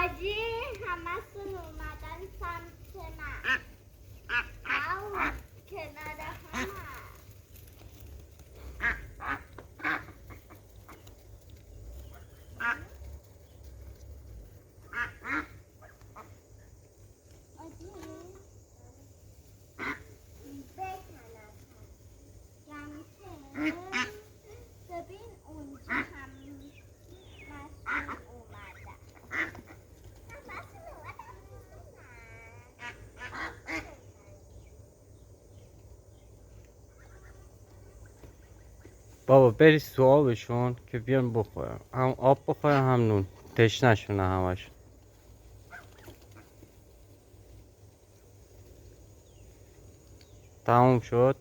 آجی همه‌شون اومدن سمت من. او کنار هم. آجی بکنم جمعه ببین اونجا هم مسئول اومدن. مسئول اومدن بابا بری تو آبشون که بیان بخورن، هم آب بخورن هم نون، تشنشونه همشون. تموم شد.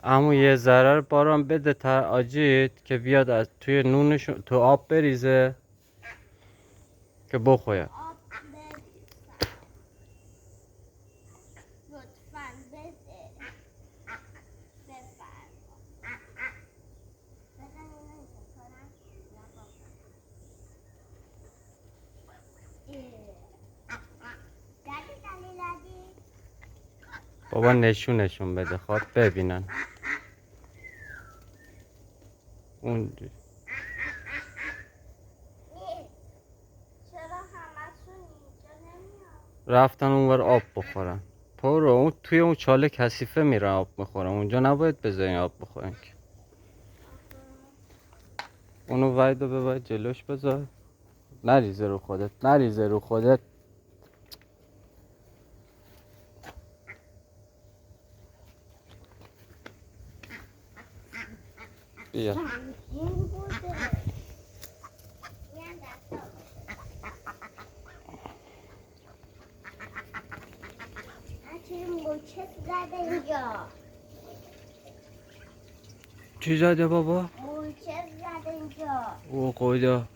اما یه ذره باران بده تر آجیت که بیاد از توی نونشون تو آب بریزه که بخورن. آب بریزم لطفاً بده بفرما. بزن اینو اینجا کنم. دادی بابا نشونشون بده خواب ببینن اون. چرا همه‌شون اینجا نمیان؟ رفتن اونور آب بخورن. پرو اون توی اون چاله کثیفه میرن آب میخورن، اونجا نباید بذارین آب بخورن که. اونو وایدو بباید جلوش بذار، نریزه رو خودت، نریزه رو خودت. بیا سنگین بوده. میان دستا بچه موچت زده اینجا. چی زده بابا؟ موچت زده اینجا. او خدا.